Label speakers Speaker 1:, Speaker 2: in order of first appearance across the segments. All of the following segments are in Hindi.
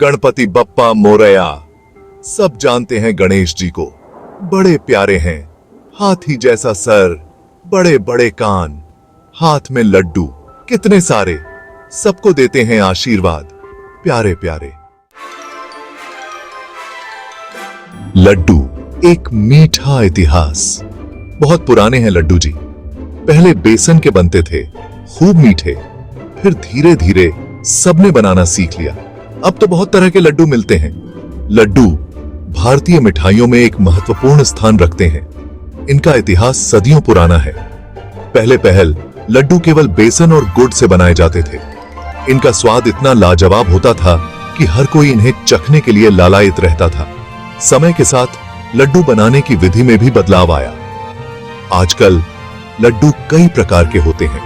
Speaker 1: गणपति बप्पा मोरया। सब जानते हैं गणेश जी को। बड़े प्यारे हैं, हाथी जैसा सर, बड़े बड़े कान, हाथ में लड्डू कितने सारे, सबको देते हैं आशीर्वाद, प्यारे प्यारे। लड्डू एक मीठा इतिहास। बहुत पुराने हैं लड्डू जी। पहले बेसन के बनते थे, खूब मीठे, फिर धीरे धीरे सबने बनाना सीख लिया। अब तो बहुत तरह के लड्डू मिलते हैं। लड्डू भारतीय मिठाइयों में एक महत्वपूर्ण स्थान रखते हैं। इनका इतिहास सदियों पुराना है। पहले पहल लड्डू केवल बेसन और गुड़ से बनाए जाते थे। इनका स्वाद इतना लाजवाब होता था कि हर कोई इन्हें चखने के लिए लालायित रहता था। समय के साथ लड्डू बनाने की विधि में भी बदलाव आया। आजकल लड्डू कई प्रकार के होते हैं।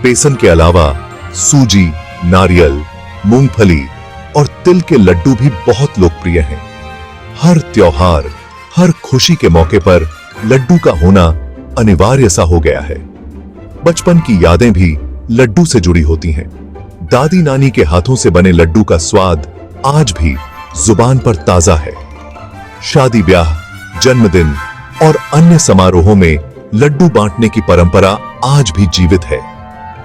Speaker 1: बेसन के अलावा सूजी, नारियल, मूंगफली और तिल के लड्डू भी बहुत लोकप्रिय हैं। हर त्योहार, हर खुशी के मौके पर लड्डू का होना अनिवार्य सा हो गया है। बचपन की यादें भी लड्डू से जुड़ी होती हैं। दादी नानी के हाथों से बने लड्डू का स्वाद आज भी जुबान पर ताजा है। शादी ब्याह, जन्मदिन और अन्य समारोहों में लड्डू बांटने की परंपरा आज भी जीवित है।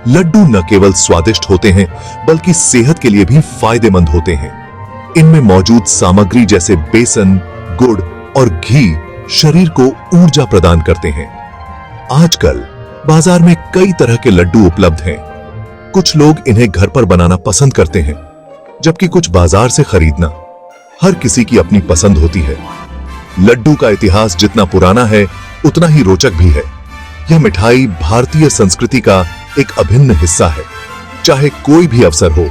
Speaker 1: लड्डू न केवल स्वादिष्ट होते हैं बल्कि सेहत के लिए भी फायदेमंद होते हैं। इनमें मौजूद सामग्री जैसे बेसन, गुड़ और घी शरीर को ऊर्जा प्रदान करते हैं। आजकल बाजार में कई तरह के लड्डू उपलब्ध हैं। कुछ लोग इन्हें घर पर बनाना पसंद करते हैं, जबकि कुछ बाजार से खरीदना। हर किसी की अपनी पसंद होती है। लड्डू का इतिहास जितना पुराना है उतना ही रोचक भी है। यह मिठाई भारतीय संस्कृति का एक अभिन्न हिस्सा है, चाहे कोई भी अवसर हो।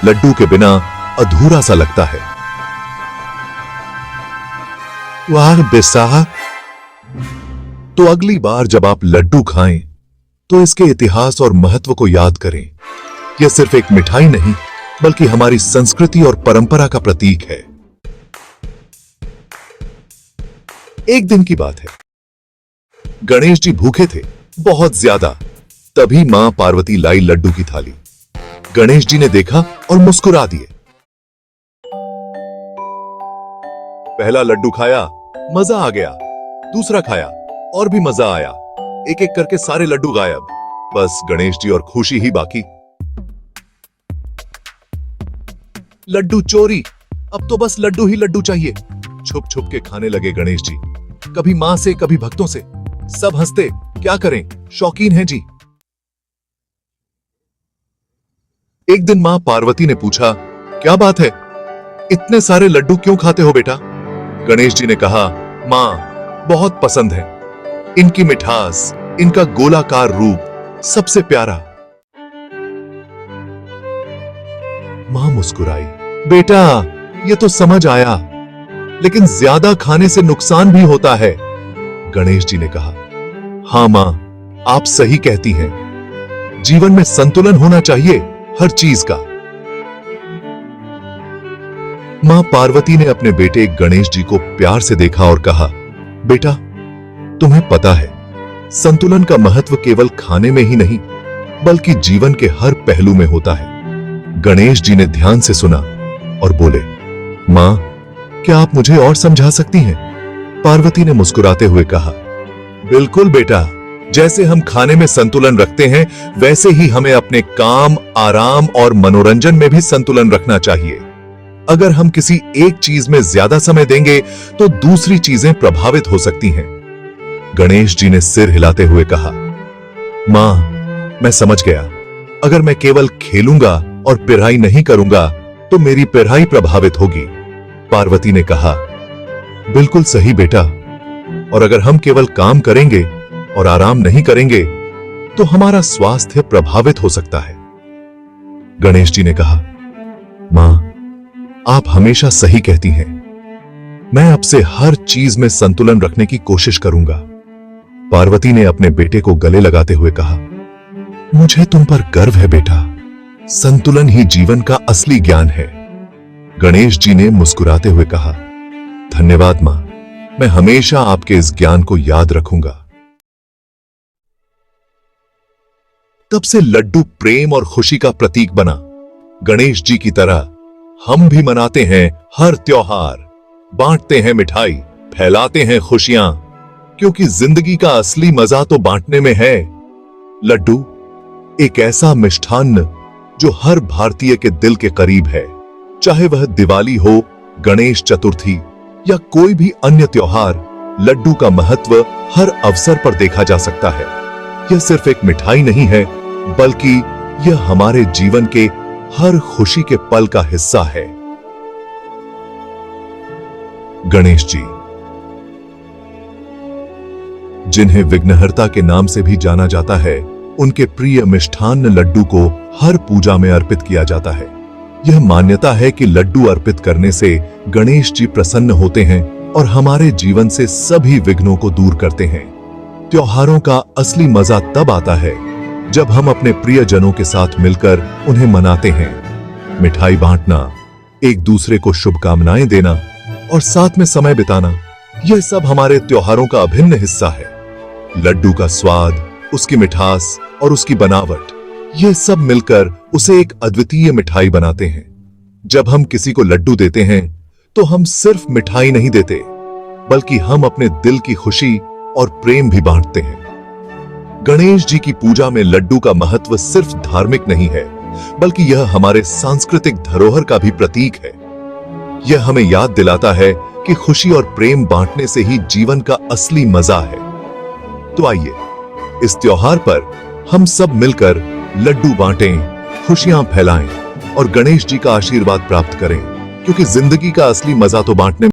Speaker 1: लड्डू के बिना अधूरा सा लगता है। वाह बेसाह! तो अगली बार जब आप लड्डू खाएं तो इसके इतिहास और महत्व को याद करें। यह सिर्फ एक मिठाई नहीं बल्कि हमारी संस्कृति और परंपरा का प्रतीक है। एक दिन की बात है। गणेश जी भूखे थे, बहुत ज्यादा। तभी मां पार्वती लाई लड्डू की थाली। गणेश जी ने देखा और मुस्कुरा दिए। पहला लड्डू खाया, मजा आ गया। दूसरा खाया और भी मजा आया। एक एक करके सारे लड्डू गायब। बस गणेश जी और खुशी ही बाकी। लड्डू चोरी। अब तो बस लड्डू ही लड्डू चाहिए। छुप छुप के खाने लगे गणेश जी, कभी मां से कभी भक्तों से। सब हंसते, क्या करें, शौकीन हैं जी। एक दिन मां पार्वती ने पूछा, क्या बात है, इतने सारे लड्डू क्यों खाते हो बेटा? गणेश जी ने कहा, मां बहुत पसंद है। इनकी मिठास, इनका गोलाकार रूप सबसे प्यारा। मां मुस्कुराई, बेटा ये तो समझ आया, लेकिन ज्यादा खाने से नुकसान भी होता है। गणेश जी ने कहा, हां मां, आप सही कहती हैं। जीवन में संतुलन होना चाहिए हर चीज का। मां पार्वती ने अपने बेटे गणेश जी को प्यार से देखा और कहा, बेटा तुम्हें पता है, संतुलन का महत्व केवल खाने में ही नहीं बल्कि जीवन के हर पहलू में होता है। गणेश जी ने ध्यान से सुना और बोले, मां क्या आप मुझे और समझा सकती हैं? पार्वती ने मुस्कुराते हुए कहा, बिल्कुल बेटा, जैसे हम खाने में संतुलन रखते हैं वैसे ही हमें अपने काम, आराम और मनोरंजन में भी संतुलन रखना चाहिए। अगर हम किसी एक चीज में ज्यादा समय देंगे तो दूसरी चीजें प्रभावित हो सकती हैं। गणेश जी ने सिर हिलाते हुए कहा, मां मैं समझ गया। अगर मैं केवल खेलूंगा और पढ़ाई नहीं करूंगा तो मेरी पढ़ाई प्रभावित होगी। पार्वती ने कहा, बिल्कुल सही बेटा, और अगर हम केवल काम करेंगे और आराम नहीं करेंगे तो हमारा स्वास्थ्य प्रभावित हो सकता है। गणेश जी ने कहा, मां आप हमेशा सही कहती हैं। मैं अब से हर चीज में संतुलन रखने की कोशिश करूंगा। पार्वती ने अपने बेटे को गले लगाते हुए कहा, मुझे तुम पर गर्व है बेटा। संतुलन ही जीवन का असली ज्ञान है। गणेश जी ने मुस्कुराते हुए कहा, धन्यवाद मां, मैं हमेशा आपके इस ज्ञान को याद रखूंगा। तब से लड्डू प्रेम और खुशी का प्रतीक बना। गणेश जी की तरह हम भी मनाते हैं हर त्योहार, बांटते हैं मिठाई, फैलाते हैं खुशियां, क्योंकि जिंदगी का असली मजा तो बांटने में है। लड्डू एक ऐसा मिष्ठान्न जो हर भारतीय के दिल के करीब है। चाहे वह दिवाली हो, गणेश चतुर्थी या कोई भी अन्य त्योहार, लड्डू का महत्व हर अवसर पर देखा जा सकता है। यह सिर्फ एक मिठाई नहीं है, बल्कि यह हमारे जीवन के हर खुशी के पल का हिस्सा है। गणेश जी, जिन्हें विघ्नहर्ता के नाम से भी जाना जाता है, उनके प्रिय मिष्ठान्न लड्डू को हर पूजा में अर्पित किया जाता है। यह मान्यता है कि लड्डू अर्पित करने से गणेश जी प्रसन्न होते हैं और हमारे जीवन से सभी विघ्नों को दूर करते हैं। त्योहारों का असली मजा तब आता है जब हम अपने प्रियजनों के साथ मिलकर उन्हें मनाते हैं। मिठाई बांटना, एक दूसरे को शुभकामनाएं देना और साथ में समय बिताना, यह सब हमारे त्योहारों का अभिन्न हिस्सा है। लड्डू का स्वाद, उसकी मिठास और उसकी बनावट, यह सब मिलकर उसे एक अद्वितीय मिठाई बनाते हैं। जब हम किसी को लड्डू देते हैं तो हम सिर्फ मिठाई नहीं देते, बल्कि हम अपने दिल की खुशी और प्रेम भी बांटते हैं। गणेश जी की पूजा में लड्डू का महत्व सिर्फ धार्मिक नहीं है, बल्कि यह हमारे सांस्कृतिक धरोहर का भी प्रतीक है। यह हमें याद दिलाता है कि खुशी और प्रेम बांटने से ही जीवन का असली मजा है। तो आइए इस त्योहार पर हम सब मिलकर लड्डू बांटें, खुशियां फैलाएं और गणेश जी का आशीर्वाद प्राप्त करें, क्योंकि जिंदगी का असली मजा तो बांटने